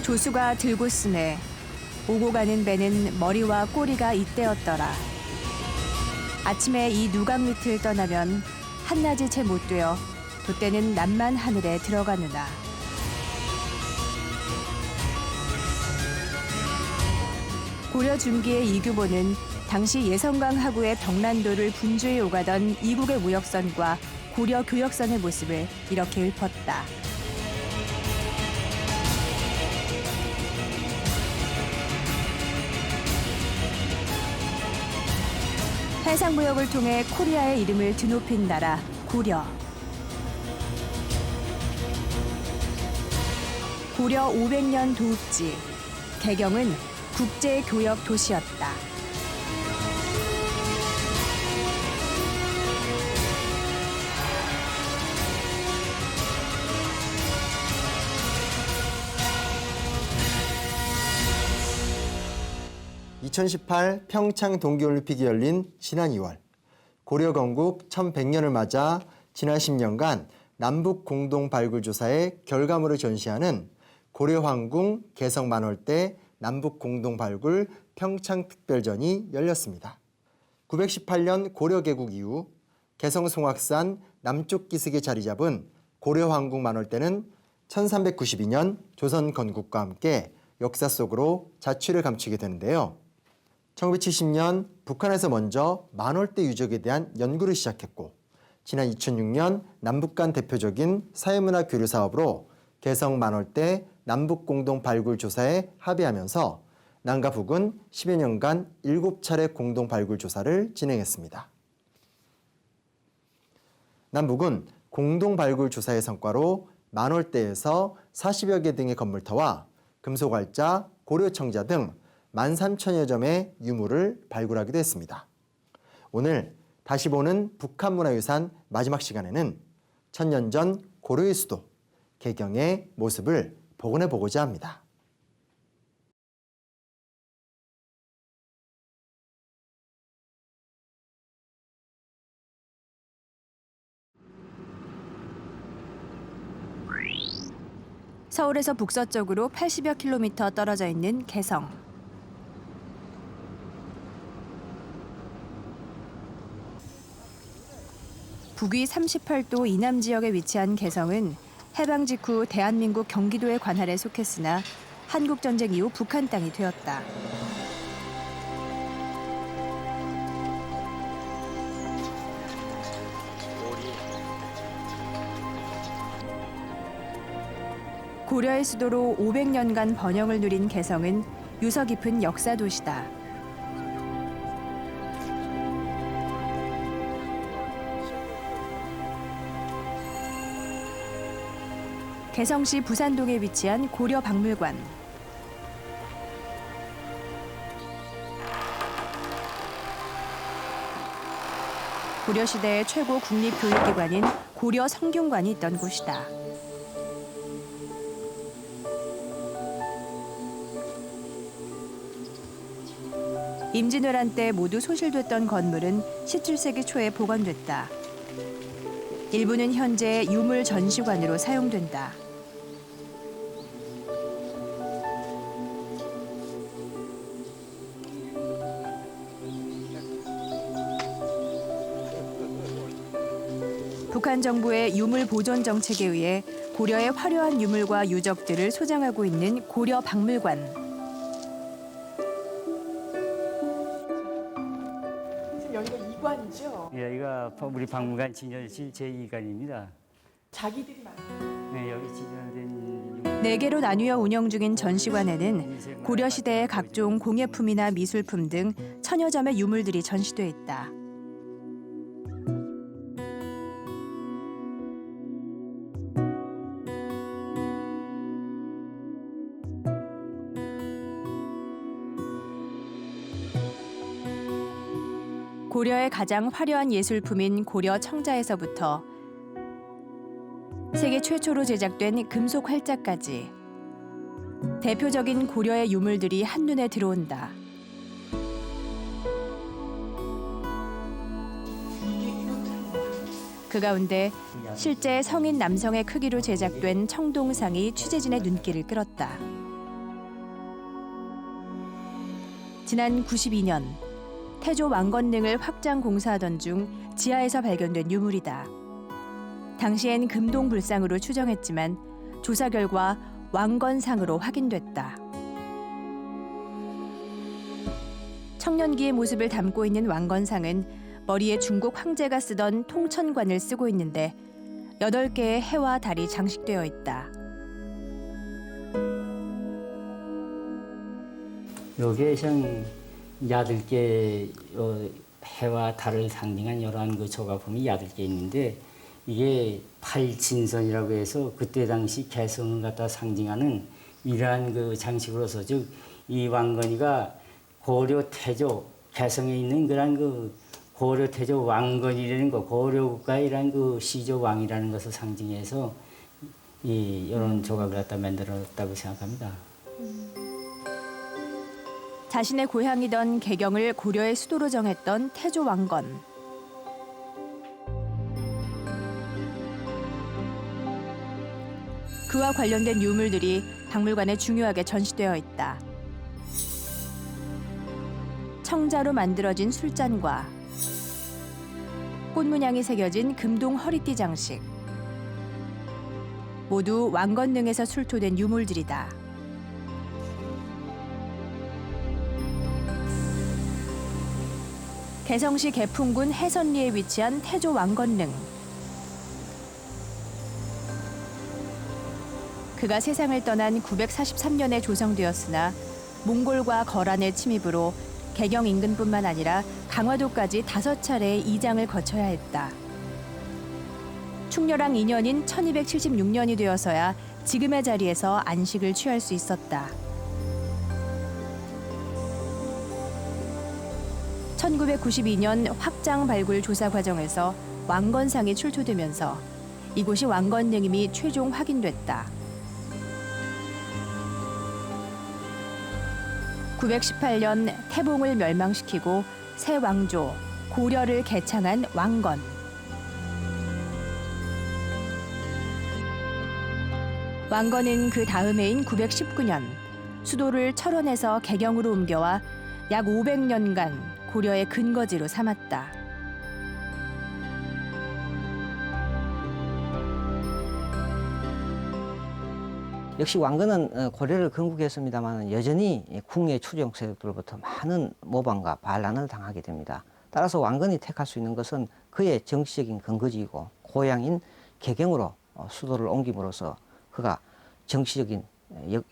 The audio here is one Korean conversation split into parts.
조수가 들고 쓰네. 오고 가는 배는 머리와 꼬리가 이때였더라. 아침에 이 누각 밑을 떠나면 한낮이 채 못 되어 돛대는 남만 하늘에 들어가느나. 고려 중기의 이규보는 당시 예성강 하구의 덕란도를 분주히 오가던 이국의 무역선과 고려 교역선의 모습을 이렇게 읊었다. 해상무역을 통해 코리아의 이름을 드높인 나라 고려. 고려 500년 도읍지. 개경은 국제교역 도시였다. (2018) 평창 동계올림픽이 열린 지난 2월 고려 건국 1100년을 맞아 지난 10년간 남북 공동 발굴 조사의 결과물을 전시하는 고려황궁 개성 만월대 남북 공동 발굴 평창 특별전이 열렸습니다. 918년 고려 개국 이후 개성 송악산 남쪽 기슭에 자리 잡은 고려황궁 만월대는 1392년 조선 건국과 함께 역사 속으로 자취를 감추게 되는데요. 1970년 북한에서 먼저 만월대 유적에 대한 연구를 시작했고 지난 2006년 남북 간 대표적인 사회문화 교류 사업으로 개성 만월대 남북 공동 발굴 조사에 합의하면서 남과 북은 10여 년간 7차례 공동 발굴 조사를 진행했습니다. 남북은 공동 발굴 조사의 성과로 만월대에서 40여 개 등의 건물터와 금속알짜, 고려청자 등 13,000여 점의 유물을 발굴하기도 했습니다. 오늘 다시 보는 북한문화유산 마지막 시간에는 1000년 전 고려의 수도 개경의 모습을 복원해 보고자 합니다. 서울에서 북서쪽으로 80여 킬로미터 떨어져 있는 개성. 북위 38도 이남 지역에 위치한 개성은 해방 직후 대한민국 경기도의 관할에 속했으나 한국전쟁 이후 북한 땅이 되었다. 고려의 수도로 500년간 번영을 누린 개성은 유서 깊은 역사 도시다. 개성시 부산동에 위치한 고려박물관. 고려시대의 최고 국립교육기관인 고려성균관이 있던 곳이다. 임진왜란 때 모두 소실됐던 건물은 17세기 초에 복원됐다. 일부는 현재 유물 전시관으로 사용된다. 북한 정부의 유물 보존 정책에 의해 고려의 화려한 유물과 유적들을 소장하고 있는 고려박물관. 지금 여기가 이관이죠? 예, 여기가 우리 박물관 진열실 제2관입니다. 자기들이 만든. 네, 여기 진열된 4개로 나뉘어 운영 중인 전시관에는 고려시대의 각종 공예품이나 미술품 등 1000여 점의 유물들이 전시돼 있다. 고려의 가장 화려한 예술품인 고려 청자에서부터 세계 최초로 제작된 금속 활자까지 대표적인 고려의 유물들이 한눈에 들어온다. 그 가운데 실제 성인 남성의 크기로 제작된 청동상이 취재진의 눈길을 끌었다. 지난 92년 태조 왕건릉을 확장 공사하던 중 지하에서 발견된 유물이다. 당시엔 금동불상으로 추정했지만 조사 결과 왕건상으로 확인됐다. 청년기의 모습을 담고 있는 왕건상은 머리에 중국 황제가 쓰던 통천관을 쓰고 있는데 8개의 해와 달이 장식되어 있다. 여기에 像 8개 해와 달을 상징한 이러한 그 조각품이 8개 있는데 이게 팔진선이라고 해서 그때 당시 개성을 갖다 상징하는 이러한 그 장식으로서 즉 이 왕건이가 고려 태조 개성에 있는 그런 그 고려 태조 왕건이라는 거 고려 국가이란 그 시조 왕이라는 것을 상징해서 이런 조각을 갖다 만들었다고 생각합니다. 자신의 고향이던 개경을 고려의 수도로 정했던 태조 왕건. 그와 관련된 유물들이 박물관에 중요하게 전시되어 있다. 청자로 만들어진 술잔과 꽃문양이 새겨진 금동 허리띠 장식. 모두 왕건릉에서 출토된 유물들이다. 개성시 개풍군 해선리에 위치한 태조 왕건릉. 그가 세상을 떠난 943년에 조성되었으나 몽골과 거란의 침입으로 개경 인근뿐만 아니라 강화도까지 5차례의 이장을 거쳐야 했다. 충렬왕 2년인 1276년이 되어서야 지금의 자리에서 안식을 취할 수 있었다. 1992년 확장 발굴 조사 과정에서 왕건상이 출토되면서 이곳이 왕건릉임이 최종 확인됐다. 918년 태봉을 멸망시키고 새 왕조 고려를 개창한 왕건. 왕건은 그 다음 해인 919년 수도를 철원에서 개경으로 옮겨와 약 500년간 고려의 근거지로 삼았다. 역시 왕건은 고려를 건국했습니다만 여전히 궁예 추종 세력들로부터 많은 모방과 반란을 당하게 됩니다. 따라서 왕건이 택할 수 있는 것은 그의 정치적인 근거지이고 고향인 개경으로 수도를 옮김으로써 그가 정치적인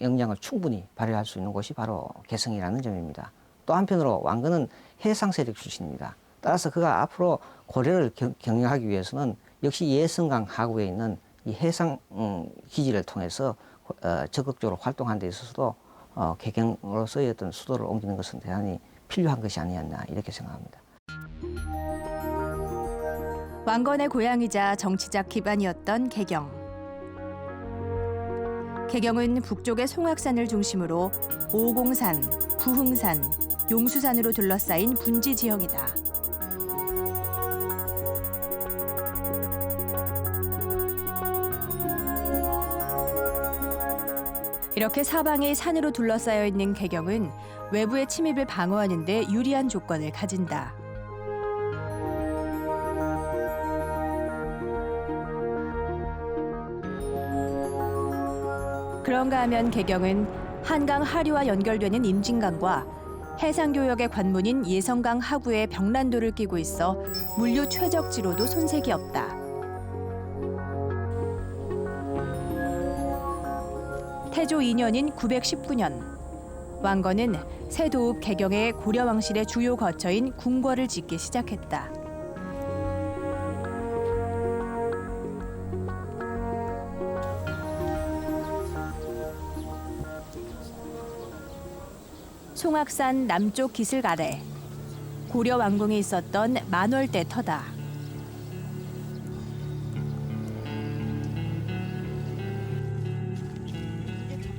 역량을 충분히 발휘할 수 있는 곳이 바로 개성이라는 점입니다. 또 한편으로 왕건은 해상 세력 출신입니다. 따라서 그가 앞으로 고려를 경영하기 위해서는 역시 예성강 하구에 있는 이 해상 기지를 통해서 적극적으로 활동하는 데 있어서도 개경으로서의 어떤 수도를 옮기는 것은 대단히 필요한 것이 아니었나 이렇게 생각합니다. 왕건의 고향이자 정치적 기반이었던 개경. 개경은 북쪽의 송악산을 중심으로 오공산, 부흥산, 용수산으로 둘러싸인 분지 지역이다. 이렇게 사방이 산으로 둘러싸여 있는 개경은 외부의 침입을 방어하는 데 유리한 조건을 가진다. 그런가 하면 개경은 한강 하류와 연결되는 임진강과 해상교역의 관문인 예성강 하구에 벽난도를 끼고 있어 물류 최적지로도 손색이 없다. 태조 2년인 919년, 왕건은 세도읍 개경에 고려왕실의 주요 거처인 궁궐을 짓기 시작했다. 송악산 남쪽 기슭 아래 고려 왕궁에 있었던 만월대 터다.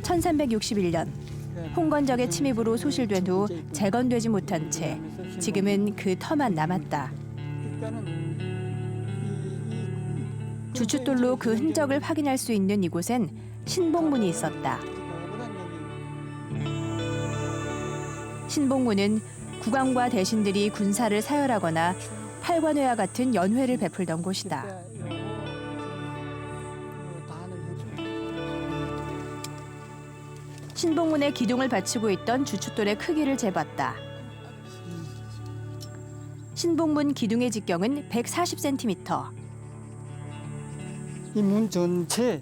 (1361년) 홍건적의 침입으로 소실된 후 재건되지 못한 채 지금은 그 터만 남았다. 주춧돌로 그 흔적을 확인할 수 있는 이곳엔 신봉문이 있었다. 신봉문은 국왕과 대신들이 군사를 사열하거나 팔관회와 같은 연회를 베풀던 곳이다. 신봉문의 기둥을 받치고 있던 주춧돌의 크기를 재봤다. 신봉문 기둥의 직경은 140cm. 이 문 전체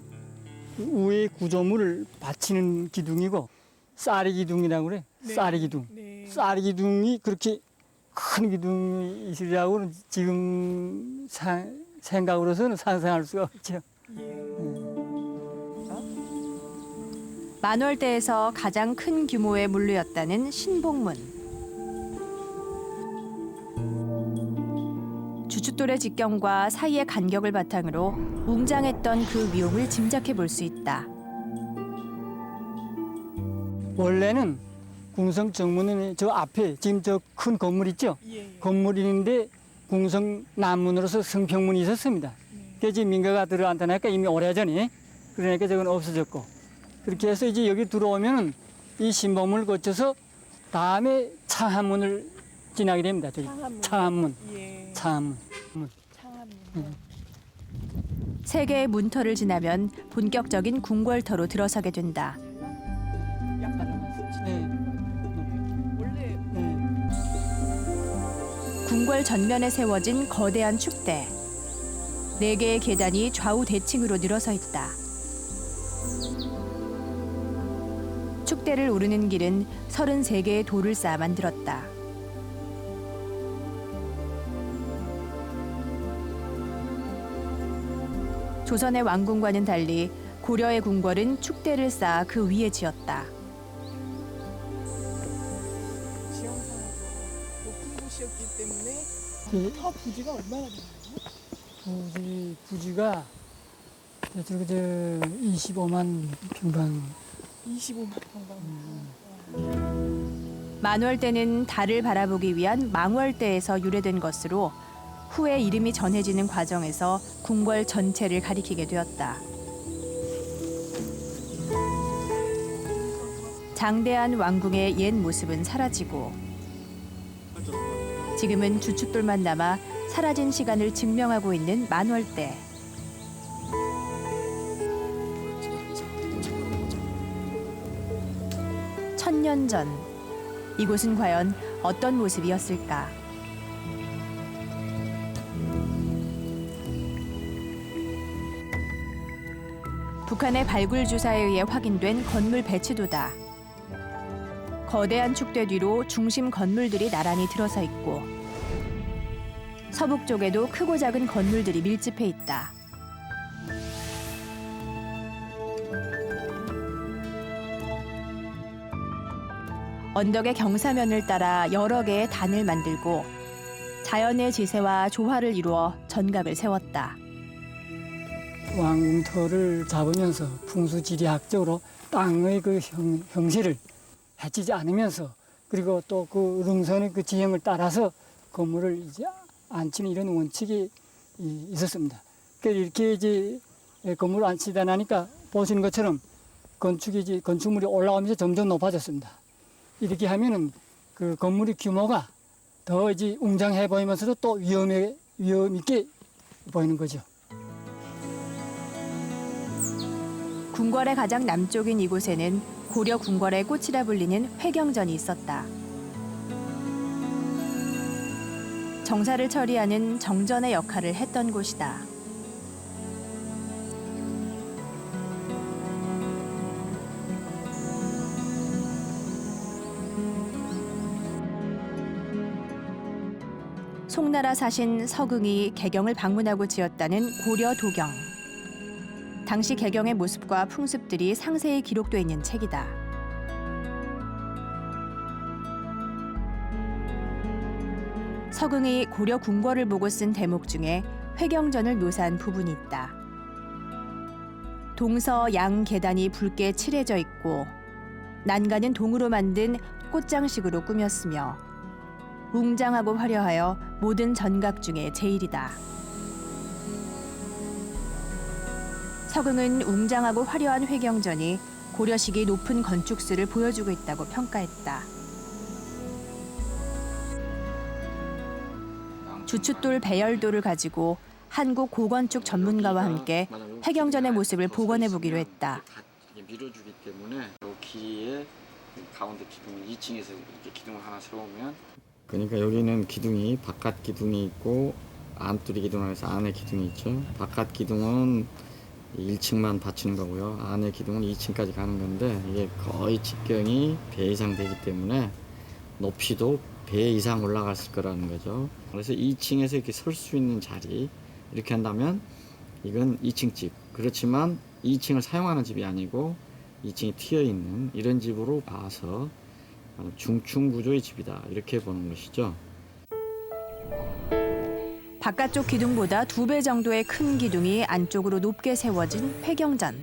위에 구조물을 받치는 기둥이고 쌀이 기둥이라고 그래. 쌀이 기둥. 네. 쌀이 기둥이 그렇게 큰 기둥이 있으리라고는 지금 생각으로서는 상상할 수가 없죠. 만월대에서 가장 큰 규모의 물류였다는 신봉문. 주춧돌의 직경과 사이의 간격을 바탕으로 웅장했던 그 위용을 짐작해 볼 수 있다. 원래는 궁성 정문은 저 앞에 지금 저 큰 건물 있죠? 예. 건물이 있는데 궁성 남문으로서 성평문이 있었습니다. 그게 지금 민가가 들어앉다니까 이미 오래전에 그러니까 저건 없어졌고 그렇게 해서 이제 여기 들어오면은 이 신봉문을 거쳐서 다음에 창한문을 지나게 됩니다. 저기 창한문. 창한문. 예. 창한문. 창합문. 세 개의 문터를 지나면 본격적인 궁궐터로 들어서게 된다. 약간 네. 원래 네. 궁궐 전면에 세워진 거대한 축대. 4개의 계단이 좌우 대칭으로 늘어서 있다. 축대를 오르는 길은 33개의 돌을 쌓아 만들었다. 조선의 왕궁과는 달리 고려의 궁궐은 축대를 쌓아 그 위에 지었다. 지형상으로 높은 곳이었기 때문에 그 터 부지가 얼마나 되나요? 부지가 저 25만 평방. 25만 평방. 만월대는 달을 바라보기 위한 망월대에서 유래된 것으로 후에 이름이 전해지는 과정에서 궁궐 전체를 가리키게 되었다. 장대한 왕궁의 옛 모습은 사라지고 지금은 주춧돌만 남아 사라진 시간을 증명하고 있는 만월대. 천년 전 이곳은 과연 어떤 모습이었을까? 북한의 발굴 조사에 의해 확인된 건물 배치도다. 거대한 축대 뒤로 중심 건물들이 나란히 들어서 있고 서북 쪽에도 크고 작은 건물들이 밀집해 있다. 언덕의 경사면을 따라 여러 개의 단을 만들고 자연의 지세와 조화를 이루어 전각을 세웠다. 왕궁터를 잡으면서 풍수지리학적으로 땅의 그 형질을 해치지 않으면서 그리고 또 그 능선의 그 지형을 따라서 건물을 이제 안치는 이런 원칙이 있었습니다. 그래서 이렇게 이제 건물을 안치다 나니까 보시는 것처럼 건축물이 올라오면서 점점 높아졌습니다. 이렇게 하면은 그 건물의 규모가 더 이제 웅장해 보이면서도 또 위험 있게 보이는 거죠. 궁궐의 가장 남쪽인 이곳에는 고려 궁궐의 꽃이라 불리는 회경전이 있었다. 정사를 처리하는 정전의 역할을 했던 곳이다. 송나라 사신 서긍이 개경을 방문하고 지었다는 고려 도경. 당시 개경의 모습과 풍습들이 상세히 기록돼 있는 책이다. 서긍이 고려 궁궐을 보고 쓴 대목 중에 회경전을 묘사한 부분이 있다. 동서 양 계단이 붉게 칠해져 있고 난간은 동으로 만든 꽃장식으로 꾸몄으며 웅장하고 화려하여 모든 전각 중에 제일이다. 서긍은 웅장하고 화려한 회경전이 고려식의 높은 건축수를 보여주고 있다고 평가했다. 주춧돌 배열도를 가지고 한국 고건축 전문가와 함께 폐경전의 모습을 복원해 보기로 했다. 밀어주기 때문에 이 길이에 가운데 기둥 2층에서 이렇게 기둥을 하나 세우면 그러니까 여기는 기둥이 바깥 기둥이 있고 안뚜리 기둥을 해서 안에 기둥이 있죠. 바깥 기둥은 1층만 받치는 거고요. 안에 기둥은 2층까지 가는 건데 이게 거의 직경이 배 이상 되기 때문에 높이도 배 이상 올라갔을 거라는 거죠. 그래서 2층에서 이렇게 설 수 있는 자리 이렇게 한다면 이건 2층 집. 그렇지만 2층을 사용하는 집이 아니고 2층이 튀어 있는 이런 집으로 봐서 중층 구조의 집이다 이렇게 보는 것이죠. 바깥쪽 기둥보다 2배 정도의 큰 기둥이 안쪽으로 높게 세워진 폐경전.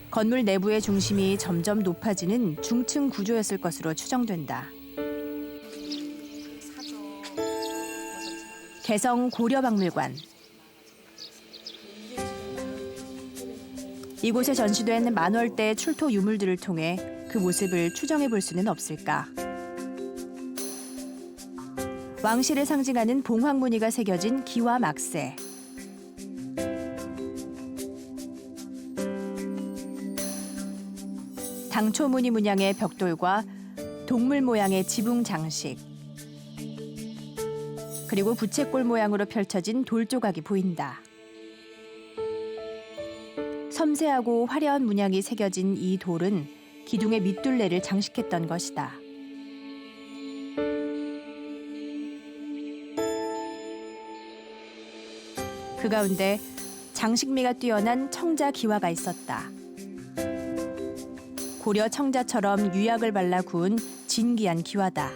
건물 내부의 중심이 점점 높아지는 중층 구조였을 것으로 추정된다. 개성 고려박물관. 이곳에 전시된 만월대 출토 유물들을 통해 그 모습을 추정해 볼 수는 없을까. 왕실을 상징하는 봉황무늬가 새겨진 기와 막새. 당초무늬 문양의 벽돌과 동물 모양의 지붕 장식. 그리고 부채꼴 모양으로 펼쳐진 돌조각이 보인다. 섬세하고 화려한 문양이 새겨진 이 돌은 기둥의 밑둘레를 장식했던 것이다. 그 가운데 장식미가 뛰어난 청자 기와가 있었다. 고려 청자처럼 유약을 발라 구운 진귀한 기와다.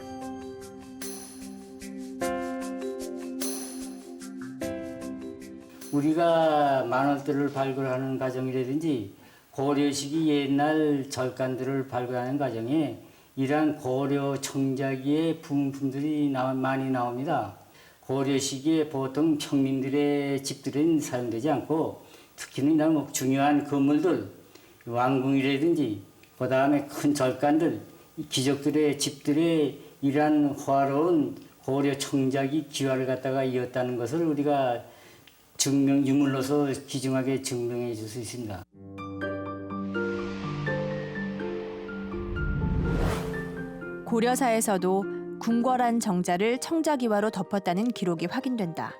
우리가 만월대를 발굴하는 과정이라든지 고려시기 옛날 절간들을 발굴하는 과정에 이러한 고려 청자기의 부품들이 많이 나옵니다. 고려 시기에 보통 평민들의 집들은 사용되지 않고 특히는 이런 중요한 건물들, 왕궁이라든지 그 다음에 큰 절간들, 귀족들의 집들의 이러한 화려한 고려 청자기 기와를 갖다가 이었다는 것을 우리가 유물로서 기증하게 증명해 줄 수 있습니다. 고려사에서도 궁궐한 정자를 청자기와로 덮었다는 기록이 확인된다.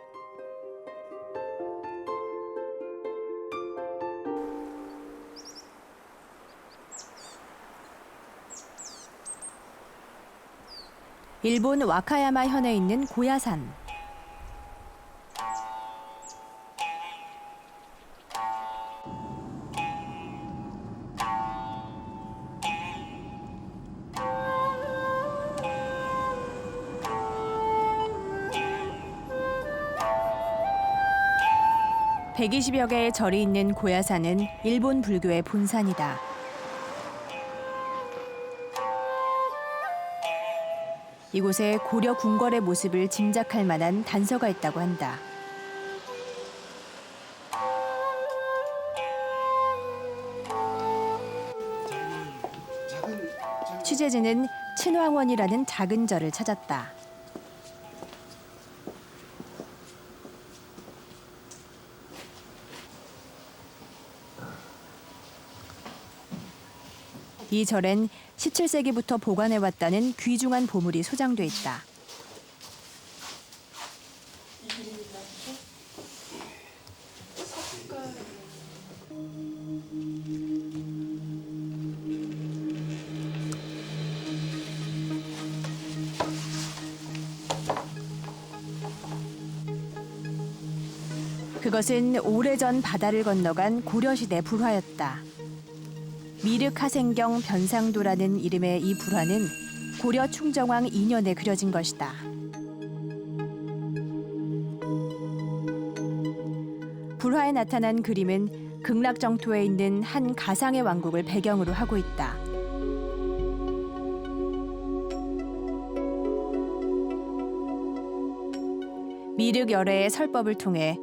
일본 와카야마 현에 있는 고야산. (120여) 개의 절이 있는 고야산은 일본 불교의 본산이다. 이곳에 고려 궁궐의 모습을 짐작할 만한 단서가 있다고 한다. 취재진은 친황원이라는 작은 절을 찾았다. 이 절엔 17세기부터 보관해왔다는 귀중한 보물이 소장돼 있다. 그것은 오래전 바다를 건너간 고려시대 불화였다. 미륵하생경 변상도라는 이름의 이 불화는 고려 충정왕 2년에 그려진 것이다. 불화에 나타난 그림은 극락정토에 있는 한 가상의 왕국을 배경으로 하고 있다. 미륵 열애의 설법을 통해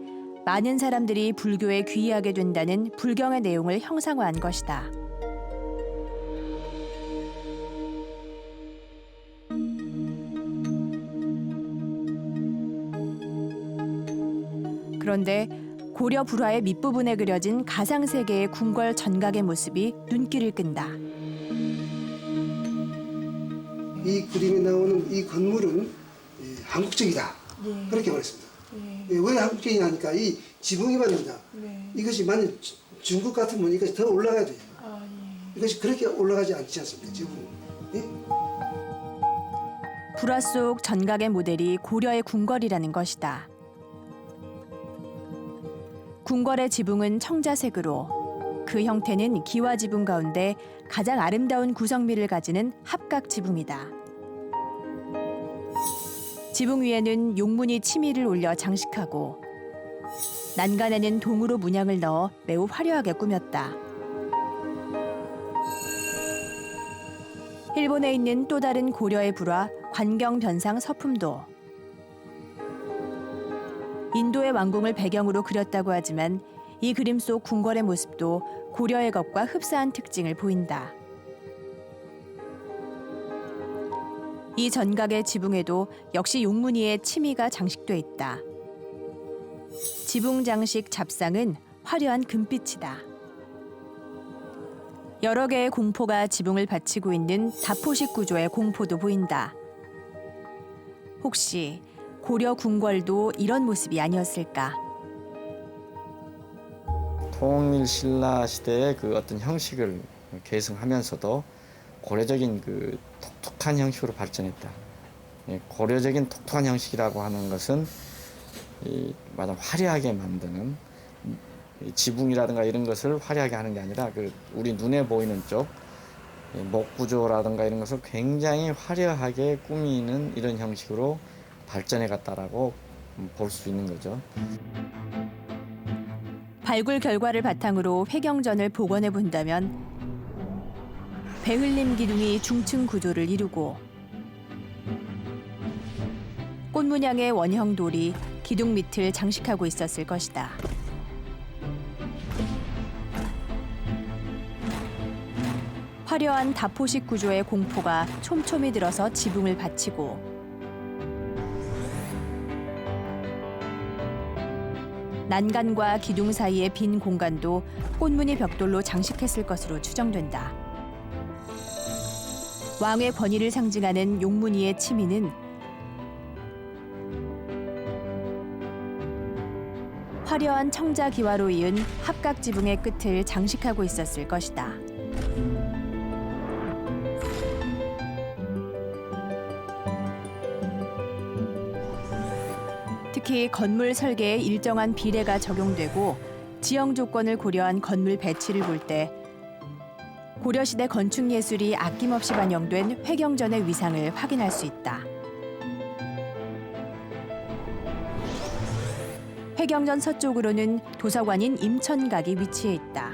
많은 사람들이 불교에 귀의하게 된다는 불경의 내용을 형상화한 것이다. 그런데 고려 불화의 밑부분에 그려진 가상세계의 궁궐 전각의 모습이 눈길을 끈다. 이 그림에 나오는 이 건물은 한국적이다. 예. 그렇게 말했습니다. 예. 왜 한국적이냐 하니까 이 지붕이 말입니다. 네. 이것이 만약 중국 같으면 이것이 더 올라가야 돼요. 아, 예. 이것이 그렇게 올라가지 않지 않습니까? 지붕. 예? 불화 속 전각의 모델이 고려의 궁궐이라는 것이다. 궁궐의 지붕은 청자색으로 그 형태는 기와 지붕 가운데 가장 아름다운 구성미를 가지는 합각 지붕이다. 지붕 위에는 용문이 치미를 올려 장식하고 난간에는 동으로 문양을 넣어 매우 화려하게 꾸몄다. 일본에 있는 또 다른 고려의 불화 관경변상 서품도 인도의 왕궁을 배경으로 그렸다고 하지만 이 그림 속 궁궐의 모습도 고려의 것과 흡사한 특징을 보인다. 이 전각의 지붕에도 역시 용무늬의 치미가 장식돼 있다. 지붕 장식 잡상은 화려한 금빛이다. 여러 개의 공포가 지붕을 받치고 있는 다포식 구조의 공포도 보인다. 혹시 고려 궁궐도 이런 모습이 아니었을까? 통일 신라 시대의 그 어떤 형식을 계승하면서도 고려적인 그 독특한 형식으로 발전했다. 고려적인 독특한 형식이라고 하는 것은 마냥 화려하게 만드는 지붕이라든가 이런 것을 화려하게 하는 게 아니라 그 우리 눈에 보이는 쪽 목 구조라든가 이런 것을 굉장히 화려하게 꾸미는 이런 형식으로 발전해 갔다라고 볼 수 있는 거죠. 발굴 결과를 바탕으로 회경전을 복원해 본다면 배흘림 기둥이 중층 구조를 이루고 꽃문양의 원형 돌이 기둥 밑을 장식하고 있었을 것이다. 화려한 다포식 구조의 공포가 촘촘히 들어서 지붕을 받치고 난간과 기둥 사이의 빈 공간도 꽃무늬 벽돌로 장식했을 것으로 추정된다. 왕의 권위를 상징하는 용무늬의 치미는 화려한 청자 기와로 이은 합각 지붕의 끝을 장식하고 있었을 것이다. 특히 건물 설계에 일정한 비례가 적용되고 지형 조건을 고려한 건물 배치를 볼 때 고려시대 건축 예술이 아낌없이 반영된 회경전의 위상을 확인할 수 있다. 회경전 서쪽으로는 도서관인 임천각이 위치해 있다.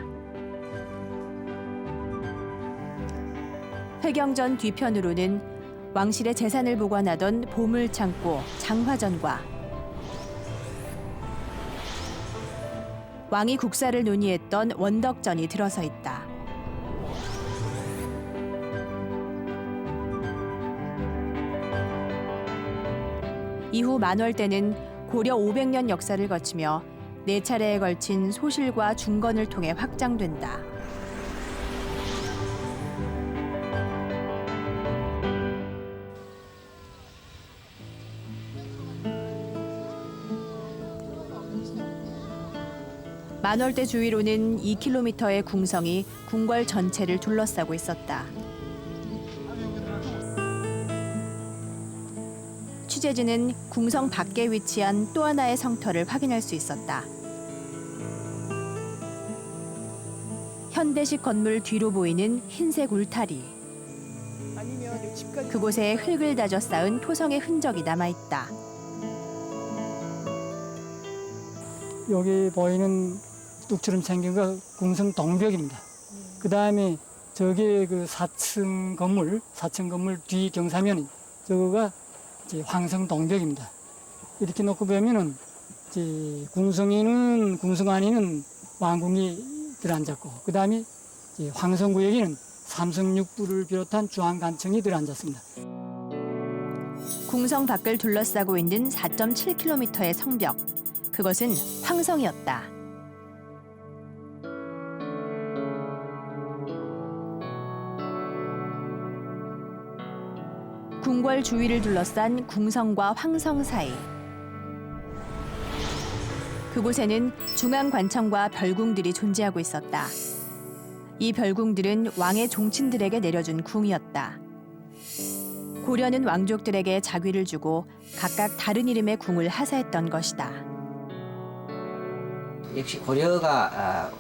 회경전 뒤편으로는 왕실의 재산을 보관하던 보물창고 장화전과 왕이 국사를 논의했던 원덕전이 들어서 있다. 이후 만월 때는 고려 500년 역사를 거치며 4차례에 걸친 소실과 중건을 통해 확장된다. 만월대 주위로는 2km의 궁성이 궁궐 전체를 둘러싸고 있었다. 취재진은 궁성 밖에 위치한 또 하나의 성터를 확인할 수 있었다. 현대식 건물 뒤로 보이는 흰색 울타리. 아니면 요 집까지 그곳에 흙을 다져 쌓은 토성의 흔적이 남아있다. 여기 보이는 뚝처럼 생긴 거 궁성 동벽입니다. 그 다음에 저게 그 4층 건물 뒤 경사면이 저거가 이제 황성 동벽입니다. 이렇게 놓고 보면은 이제 궁성 안에는 왕궁이 들어앉았고, 그 다음에 황성구역에는 삼성육부를 비롯한 주황관청이 들어앉았습니다. 궁성 밖을 둘러싸고 있는 4.7km의 성벽. 그것은 황성이었다. 궁궐 주위를 둘러싼 궁성과 황성 사이. 그곳에는 중앙관청과 별궁들이 존재하고 있었다. 이 별궁들은 왕의 종친들에게 내려준 궁이었다. 고려는 왕족들에게 자귀를 주고 각각 다른 이름의 궁을 하사했던 것이다. 역시 고려가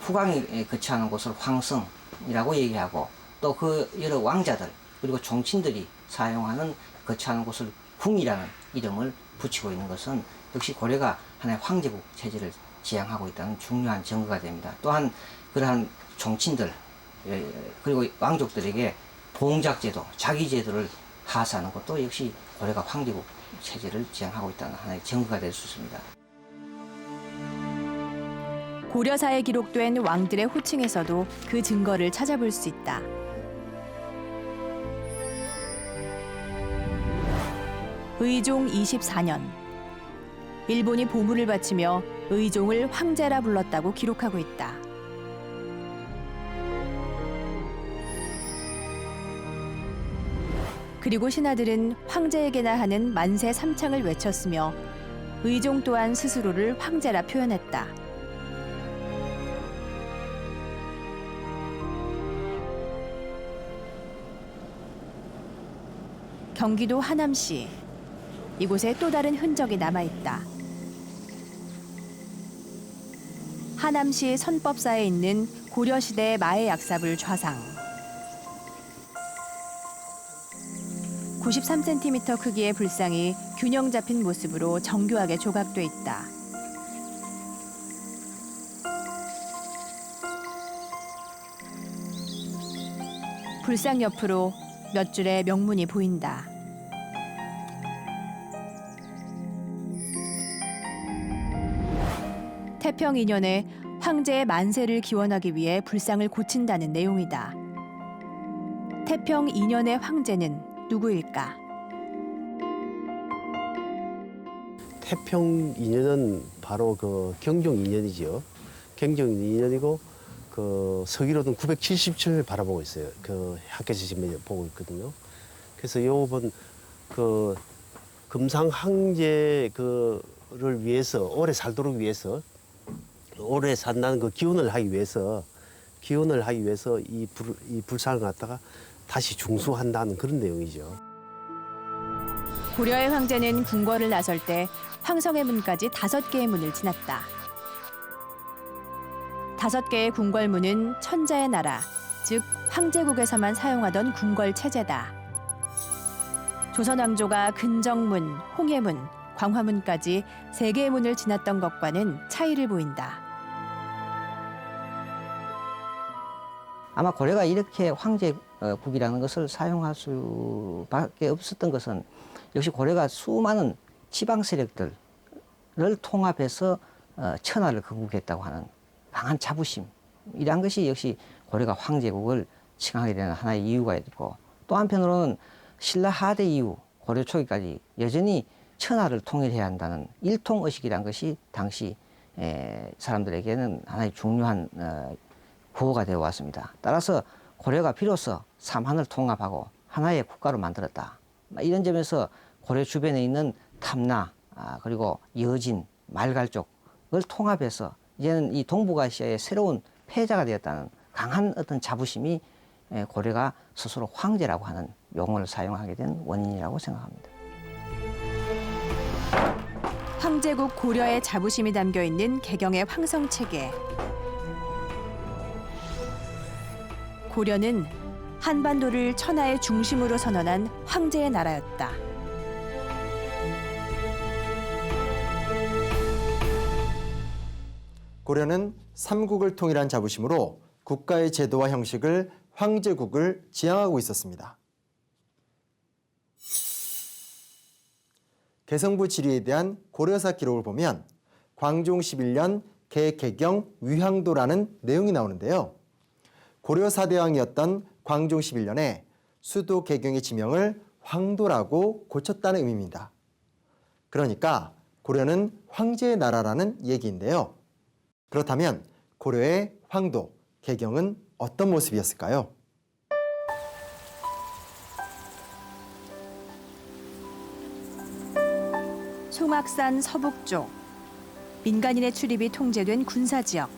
후광이 거처하는 곳을 황성이라고 얘기하고 또 그 여러 왕자들 그리고 종친들이 사용하는 거처하는 곳을 궁이라는 이름을 붙이고 있는 것은 역시 고려가 하나의 황제국 체제를 지향하고 있다는 중요한 증거가 됩니다. 또한 그러한 종친들 그리고 왕족들에게 봉작제도, 자기제도를 하사하는 것도 역시 고려가 황제국 체제를 지향하고 있다는 하나의 증거가 될 수 있습니다. 고려사에 기록된 왕들의 호칭에서도 그 증거를 찾아볼 수 있다. 의종 24년, 일본이 보물을 바치며 의종을 황제라 불렀다고 기록하고 있다. 그리고 신하들은 황제에게나 하는 만세 삼창을 외쳤으며 의종 또한 스스로를 황제라 표현했다. 경기도 하남시, 이곳에 또 다른 흔적이 남아있다. 하남시 선법사에 있는 고려시대 마의 약사불 좌상. 93cm 크기의 불상이 균형 잡힌 모습으로 정교하게 조각돼 있다. 불상 옆으로 몇 줄의 명문이 보인다. 태평 2년에 황제의 만세를 기원하기 위해 불상을 고친다는 내용이다. 태평 2년의 황제는 누구일까? 태평 2년은 바로 그 경종 2년이죠. 경종 2년이고 그 서기로는 977을 바라보고 있어요. 그 학계에서 지금 보고 있거든요. 그래서 요번 그 금상 황제 그를 위해서 오래 살도록 위해서 오래 산다는 그 기원을 하기 위해서 이 불상을 갖다가 다시 중수한다는 그런 내용이죠. 고려의 황제는 궁궐을 나설 때 황성의 문까지 5개의 문을 지났다. 5개의 궁궐문은 천자의 나라, 즉 황제국에서만 사용하던 궁궐 체제다. 조선 왕조가 근정문, 홍해문, 광화문까지 3개의 문을 지났던 것과는 차이를 보인다. 아마 고려가 이렇게 황제국이라는 것을 사용할 수밖에 없었던 것은 역시 고려가 수많은 지방 세력들을 통합해서 천하를 건국했다고 하는 강한 자부심, 이러한 것이 역시 고려가 황제국을 칭하게 되는 하나의 이유가 있고, 또 한편으로는 신라 하대 이후 고려 초기까지 여전히 천하를 통일해야 한다는 일통의식이라는 것이 당시 사람들에게는 하나의 중요한 구호가 되어 왔습니다. 따라서 고려가 비로소 삼한을 통합하고 하나의 국가로 만들었다. 이런 점에서 고려 주변에 있는 탐나, 그리고 여진, 말갈족을 통합해서 이제는 이 동북아시아의 새로운 패자가 되었다는 강한 어떤 자부심이 고려가 스스로 황제라고 하는 용어를 사용하게 된 원인이라고 생각합니다. 황제국 고려의 자부심이 담겨 있는 개경의 황성체계. 고려는 한반도를 천하의 중심으로 선언한 황제의 나라였다. 고려는 삼국을 통일한 자부심으로 국가의 제도와 형식을 황제국을 지향하고 있었습니다. 개성부 지리에 대한 고려사 기록을 보면 광종 11년 개개경 위황도라는 내용이 나오는데요. 고려 4대왕이었던 광종 11년에 수도 개경의 지명을 황도라고 고쳤다는 의미입니다. 그러니까 고려는 황제의 나라라는 얘기인데요. 그렇다면 고려의 황도, 개경은 어떤 모습이었을까요? 송악산 서북쪽, 민간인의 출입이 통제된 군사지역.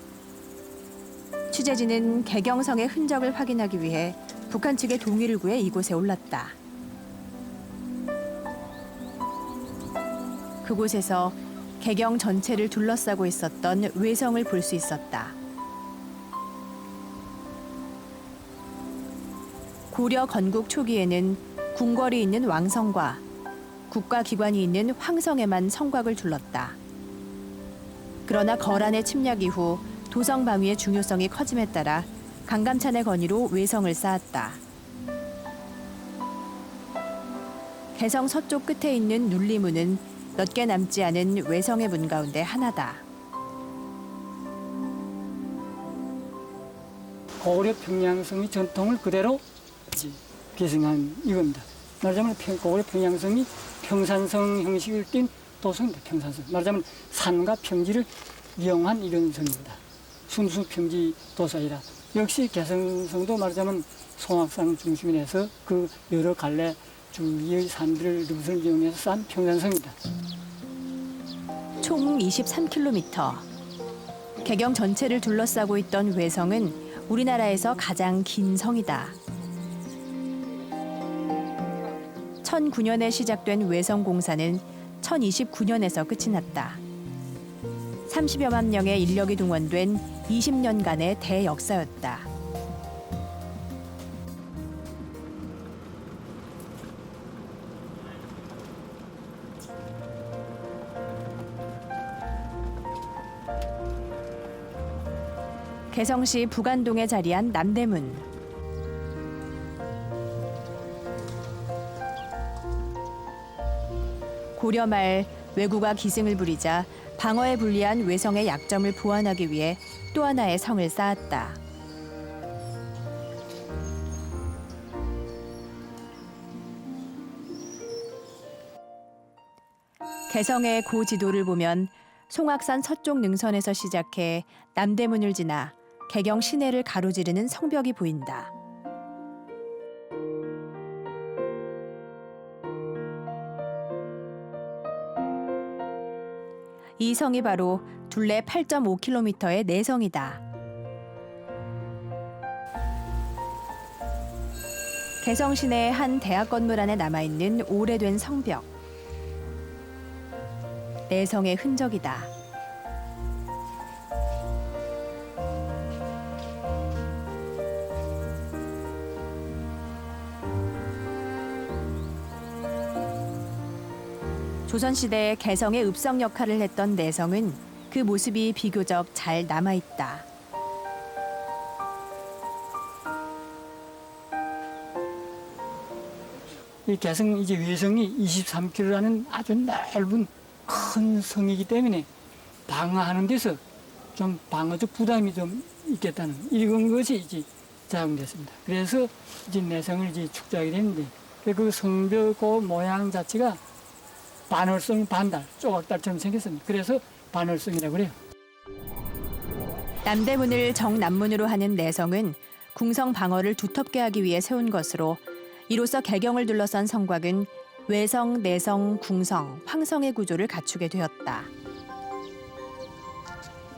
취재진은 개경성의 흔적을 확인하기 위해 북한 측의 동의를 구해 이곳에 올랐다. 그곳에서 개경 전체를 둘러싸고 있었던 외성을 볼 수 있었다. 고려 건국 초기에는 궁궐이 있는 왕성과 국가기관이 있는 황성에만 성곽을 둘렀다. 그러나 거란의 침략 이후 도성 방위의 중요성이 커짐에 따라 강감찬의 건의로 외성을 쌓았다. 개성 서쪽 끝에 있는 눌리문은 몇 개 남지 않은 외성의 문 가운데 하나다. 고려 평양성의 전통을 그대로 계승한 이겁니다. 말하자면 고려 평양성이 평산성 형식을 띈 도성입니다. 평산성. 말하자면 산과 평지를 이용한 이런 성입니다. 순수 평지 도서 아니라 역시 개성성도 말하자면 송악산 중심에 해서 그 여러 갈래 주위의 산들을 능선을 이용해서 쌓은 평산성입니다. 총 23km. 개경 전체를 둘러싸고 있던 외성은 우리나라에서 가장 긴 성이다. 1009년에 시작된 외성 공사는 1029년에서 끝이 났다. 30여만 명의 인력이 동원된 20년간의 대역사였다. 개성시 부간동에 자리한 남대문. 고려 말 왜구가 기승을 부리자 방어에 불리한 외성의 약점을 보완하기 위해 또 하나의 성을 쌓았다. 개성의 고 지도를 보면 송악산 서쪽 능선에서 시작해 남대문을 지나 개경 시내를 가로지르는 성벽이 보인다. 이 성이 바로 둘레 8.5km의 내성이다. 개성 시내의 한 대학 건물 안에 남아있는 오래된 성벽. 내성의 흔적이다. 조선시대에 개성의 읍성 역할을 했던 내성은 그 모습이 비교적 잘 남아있다. 이 개성 이제 외성이 23km라는 아주 넓은 큰 성이기 때문에 방어하는 데서 좀 방어적 부담이 좀 있겠다는 이런 것이 이제 작용됐습니다. 그래서 이제 내성을 이제 축조하게 됐는데 그 성벽 그 모양 자체가 반월성 반달, 조각달처럼 생겼습니다. 그래서 반월성이라고 그래요. 남대문을 정남문으로 하는 내성은 궁성 방어를 두텁게 하기 위해 세운 것으로 이로써 개경을 둘러싼 성곽은 외성, 내성, 궁성, 황성의 구조를 갖추게 되었다.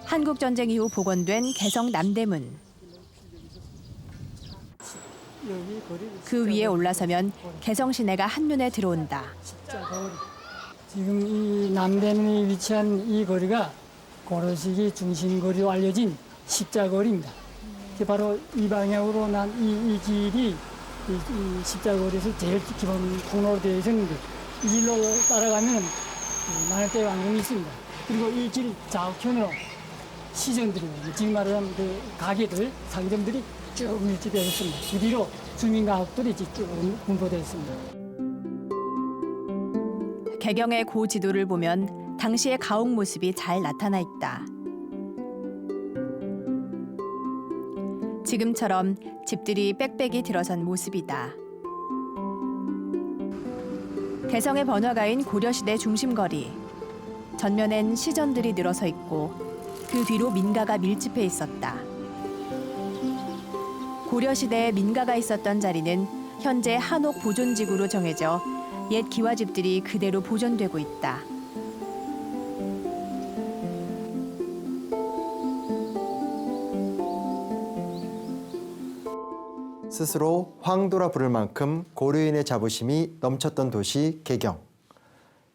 한국전쟁 이후 복원된 개성 남대문. 그 위에 올라서면 개성 시내가 한눈에 들어온다. 지금 이 남대문에 위치한 이 거리가 고려시기 중심거리로 알려진 십자거리입니다. 바로 이 방향으로 난 이 길이 이 십자거리에서 제일 기본 통로로 되어 있었는데 이 길로 따라가면 만월대 왕궁이 있습니다. 그리고 이 길 좌우편으로 시전들이 지금 말하자면 그 가게들, 상점들이 쭉 밀집되어 있습니다. 그 뒤로 주민가옥들이 쭉 분포되어 있습니다. 개경의 고 지도를 보면 당시의 가옥 모습이 잘 나타나 있다. 지금처럼 집들이 빽빽이 들어선 모습이다. 개성의 번화가인 고려시대 중심거리. 전면엔 시전들이 늘어서 있고 그 뒤로 민가가 밀집해 있었다. 고려시대에 민가가 있었던 자리는 현재 한옥 보존지구로 정해져 옛 기와집들이 그대로 보존되고 있다. 스스로 황도라 부를 만큼 고려인의 자부심이 넘쳤던 도시 개경.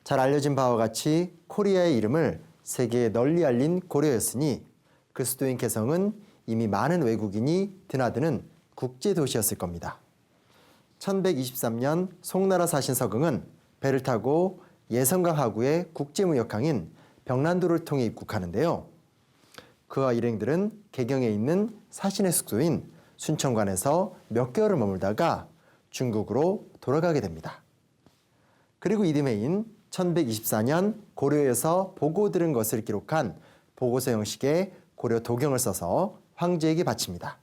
잘 알려진 바와 같이 코리아의 이름을 세계에 널리 알린 고려였으니 그 수도인 개성은 이미 많은 외국인이 드나드는 국제 도시였을 겁니다. 1123년 송나라 사신 서경은 배를 타고 예성강 하구의 국제무역항인 병란도를 통해 입국하는데요. 그와 일행들은 개경에 있는 사신의 숙소인 순천관에서 몇 개월을 머물다가 중국으로 돌아가게 됩니다. 그리고 이듬해인 1124년 고려에서 보고 들은 것을 기록한 보고서 형식의 고려 도경을 써서 황제에게 바칩니다.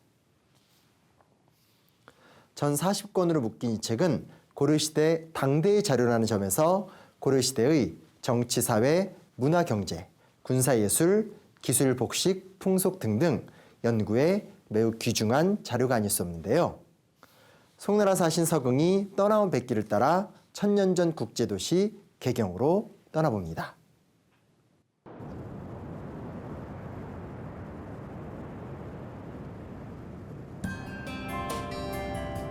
전 40권으로 묶인 이 책은 고려시대 당대의 자료라는 점에서 고려시대의 정치, 사회, 문화, 경제, 군사예술, 기술, 복식, 풍속 등등 연구에 매우 귀중한 자료가 아닐 수 없는데요. 송나라 사신 서경이 떠나온 백기를 따라 천년 전 국제도시 개경으로 떠나봅니다.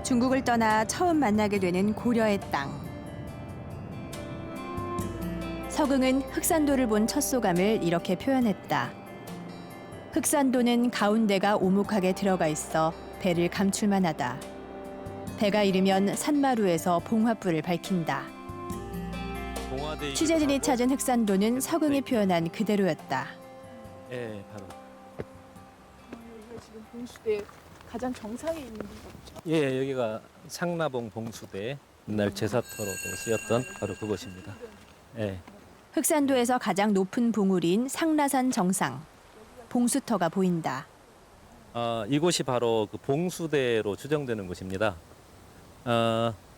중국을 떠나 처음 만나게 되는 고려의 땅. 서경은 흑산도를 본 첫 소감을 이렇게 표현했다. 흑산도는 가운데가 오목하게 들어가 있어 배를 감출만 하다. 배가 이르면 산마루에서 봉화불을 밝힌다. 취재진이 찾은 흑산도는 서경이 표현한 그대로였다. 예, 바로. 여기가 지금 봉수대 가장 정상에 있는 곳이죠? 예, 여기가 상나봉 봉수대 옛날 제사터로도 쓰였던 바로 그곳입니다. 예. 흑산도에서 가장 높은 봉우리인 상라산 정상. 봉수터가 보인다. 이곳이 바로 그 봉수대로 추정되는 곳입니다.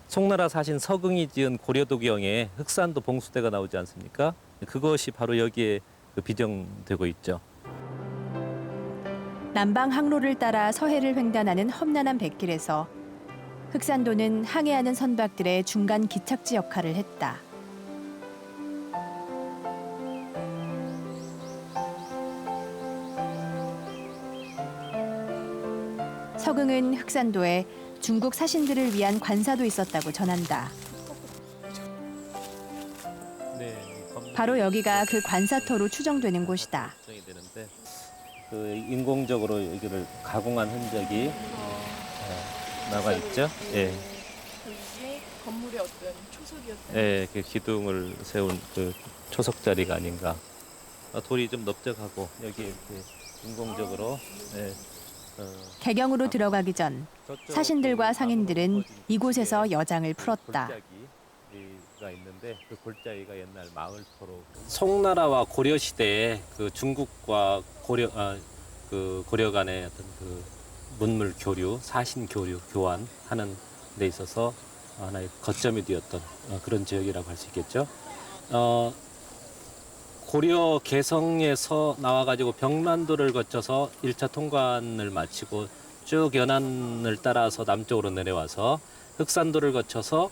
송나라 사신 서경이 지은 고려도경에 흑산도 봉수대가 나오지 않습니까? 그것이 바로 여기에 비정되고 있죠. 남방 항로를 따라 서해를 횡단하는 험난한 백길에서 흑산도는 항해하는 선박들의 중간 기착지 역할을 했다. 서경은 흑산도에 중국 사신들을 위한 관사도 있었다고 전한다. 네, 바로 여기가 그 관사터로 추정되는 곳이다. 되는데 그 인공적으로 여기를 가공한 흔적이 나와 있죠. 예. 이게 건물의 어떤 초석이었던 예, 그 기둥을 세운 그 초석 자리가 아닌가. 돌이 좀 넓적하고 여기 이렇게 인공적으로 예, 개경으로 들어가기 전 사신들과 상인들은 이곳에서 여장을 풀었다. 골짜기가 있는데 그 골짜기가 옛날 마을터로. 송나라와 고려 시대에 그 중국과 그 고려 간의 어떤 그 문물 교류, 사신 교류, 교환하는 데 있어서 하나의 거점이 되었던 그런 지역이라고 할 수 있겠죠. 고려 개성에서 나와가지고 병란도를 거쳐서 1차 통관을 마치고 쭉 연안을 따라서 남쪽으로 내려와서 흑산도를 거쳐서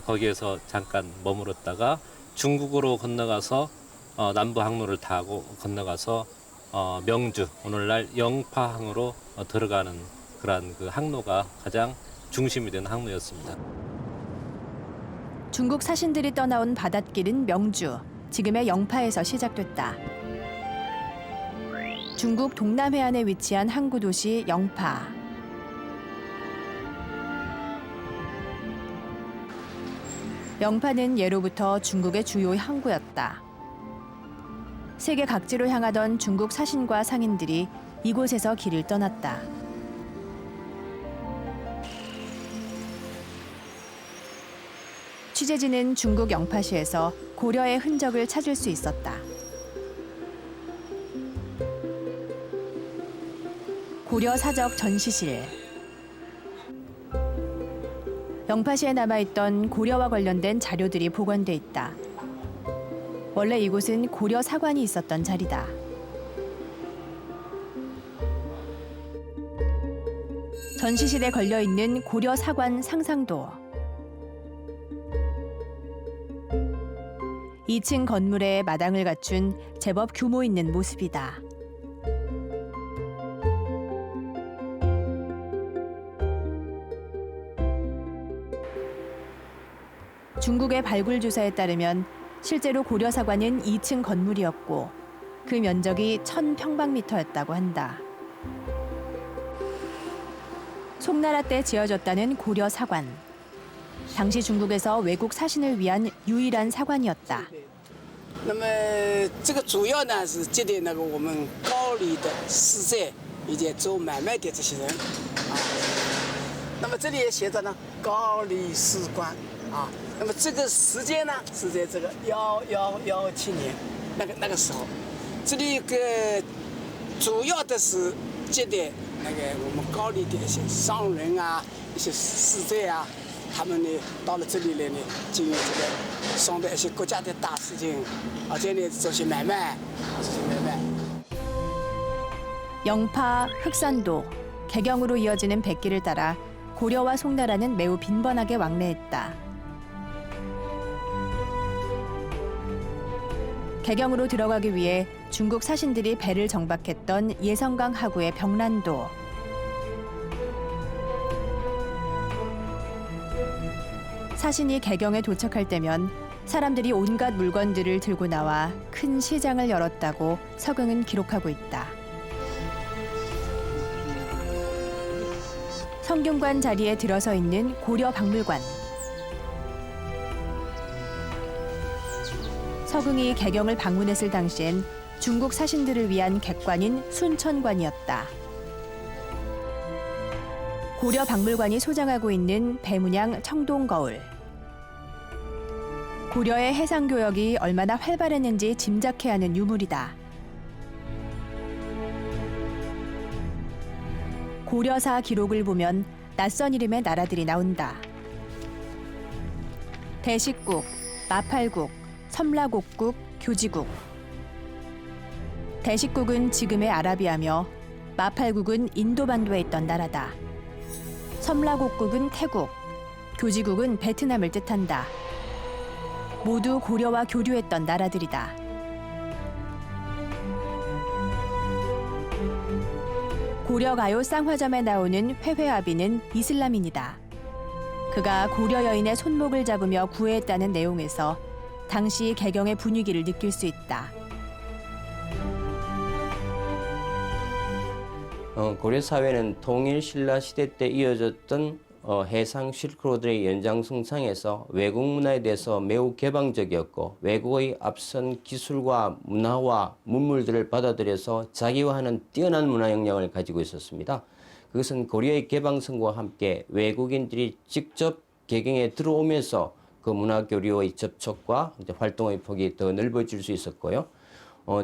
거기에서 잠깐 머물렀다가 중국으로 건너가서 남부 항로를 타고 건너가서 명주, 오늘날 영파항으로 들어가는 그러한 그 항로가 가장 중심이 된 항로였습니다. 중국 사신들이 떠나온 바닷길은 명주, 지금의 영파에서 시작됐다. 중국 동남해안에 위치한 항구 도시 영파. 영파는 예로부터 중국의 주요 항구였다. 세계 각지로 향하던 중국 사신과 상인들이 이곳에서 길을 떠났다. 취재진은 중국 영파시에서 고려의 흔적을 찾을 수 있었다. 고려 사적 전시실. 영파시에 남아있던 고려와 관련된 자료들이 보관돼 있다. 원래 이곳은 고려 사관이 있었던 자리다. 전시실에 걸려있는 고려 사관 상상도. 2층 건물에 마당을 갖춘 제법 규모 있는 모습이다. 중국의 발굴 조사에 따르면 실제로 고려 사관은 2층 건물이었고 그 면적이 1000평방미터였다고 한다. 송나라 때 지어졌다는 고려 사관. 당시 중국에서 외국 사신을 위한 유일한 사관이었다. 那么这个主要呢是接待那个我们高丽的使者以及做买卖的这些人啊。那么这里也写着呢高丽使馆啊。那么这个时间呢是在这个1117年那个时候，这里个主要的是接待那个我们高丽的一些商人啊、一些使者啊。 他们呢到了这里来呢，进行这个商的一些国家的大事情，而且呢做些买卖，这些买卖。 영파, 흑산도, 개경으로 이어지는 백길을 따라 고려와 송나라는 매우 빈번하게 왕래했다. 개경으로 들어가기 위해 중국 사신들이 배를 정박했던 예성강 하구의 병란도. 사신이 개경에 도착할 때면 사람들이 온갖 물건들을 들고 나와 큰 시장을 열었다고 서경은 기록하고 있다. 성균관 자리에 들어서 있는 고려 박물관. 서경이 개경을 방문했을 당시엔 중국 사신들을 위한 객관인 순천관이었다. 고려 박물관이 소장하고 있는 배문양 청동거울. 고려의 해상교역이 얼마나 활발했는지 짐작케 하는 유물이다. 고려사 기록을 보면 낯선 이름의 나라들이 나온다. 대식국, 마팔국, 섬라곡국, 교지국. 대식국은 지금의 아라비아며 마팔국은 인도반도에 있던 나라다. 섬라곡국은 태국, 교지국은 베트남을 뜻한다. 모두 고려와 교류했던 나라들이다. 고려가요 쌍화점에 나오는 회회아비는 이슬람인이다. 그가 고려 여인의 손목을 잡으며 구애했다는 내용에서 당시 개경의 분위기를 느낄 수 있다. 고려 사회는 통일 신라 시대 때 이어졌던 해상 실크로드의 연장선상에서 외국 문화에 대해서 매우 개방적이었고 외국의 앞선 기술과 문화와 문물들을 받아들여서 자기화하는 뛰어난 문화 역량을 가지고 있었습니다. 그것은 고려의 개방성과 함께 외국인들이 직접 개경에 들어오면서 그 문화 교류의 접촉과 이제 활동의 폭이 더 넓어질 수 있었고요.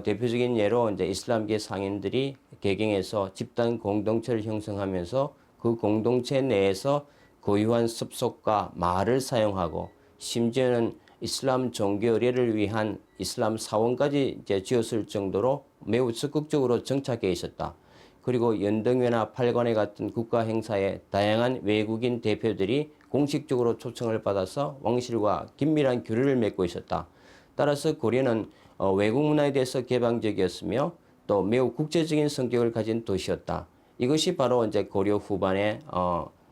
대표적인 예로 이제 이슬람계 상인들이 개경에서 집단 공동체를 형성하면서 그 공동체 내에서 고유한 습속과 말을 사용하고 심지어는 이슬람 종교 의례를 위한 이슬람 사원까지 이제 지었을 정도로 매우 적극적으로 정착해 있었다. 그리고 연등회나 팔관회 같은 국가 행사에 다양한 외국인 대표들이 공식적으로 초청을 받아서 왕실과 긴밀한 교류를 맺고 있었다. 따라서 고려는 외국 문화에 대해서 개방적이었으며 또 매우 국제적인 성격을 가진 도시였다. 이것이 바로 이제 고려 후반에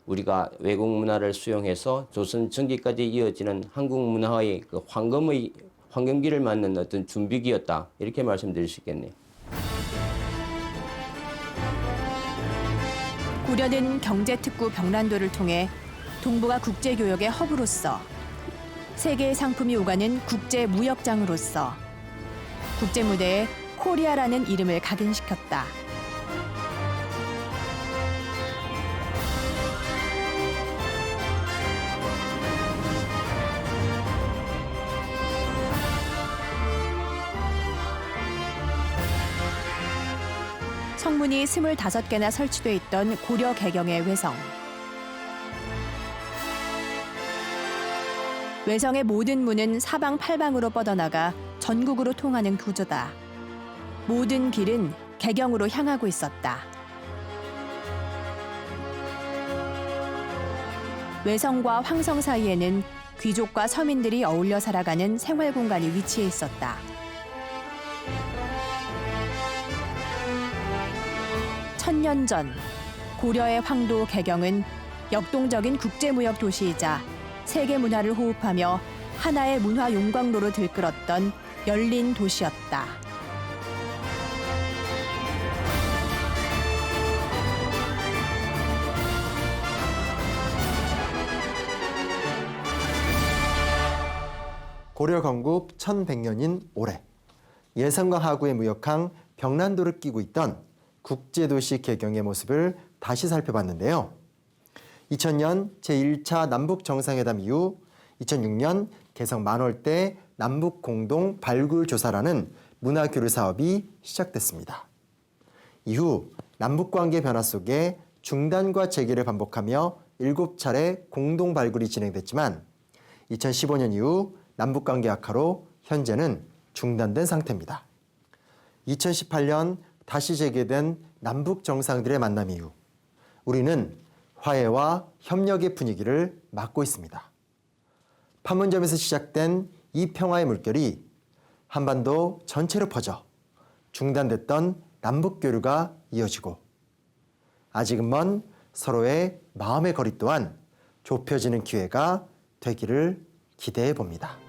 우리가 외국 문화를 수용해서 조선 전기까지 이어지는 한국 문화의 그 황금기를 맞는 어떤 준비기였다. 이렇게 말씀드릴 수 있겠네요. 고려는 경제특구 병란도를 통해 동북아 국제교역의 허브로서 세계의 상품이 오가는 국제무역장으로서 국제무대에 코리아라는 이름을 각인시켰다. 성문이 25개나 설치돼 있던 고려 개경의 외성. 외성의 모든 문은 사방팔방으로 뻗어나가 전국으로 통하는 구조다. 모든 길은 개경으로 향하고 있었다. 외성과 황성 사이에는 귀족과 서민들이 어울려 살아가는 생활 공간이 위치해 있었다. 천년 전 고려의 황도 개경은 역동적인 국제무역 도시이자 세계 문화를 호흡하며 하나의 문화 용광로로 들끓었던 열린 도시였다. 고려 건국 1100년인 올해 예성과 하구의 무역항 벽난도를 끼고 있던 국제도시 개경의 모습을 다시 살펴봤는데요. 2000년 제1차 남북정상회담 이후 2006년 개성 만월 때 남북공동 발굴조사라는 문화교류 사업이 시작됐습니다. 이후 남북관계 변화 속에 중단과 재개를 반복하며 7차례 공동 발굴이 진행됐지만 2015년 이후 남북관계 악화로 현재는 중단된 상태입니다. 2018년 다시 재개된 남북 정상들의 만남 이후 우리는 화해와 협력의 분위기를 맞고 있습니다. 판문점에서 시작된 이 평화의 물결이 한반도 전체로 퍼져 중단됐던 남북 교류가 이어지고 아직은 먼 서로의 마음의 거리 또한 좁혀지는 기회가 되기를 기대해 봅니다.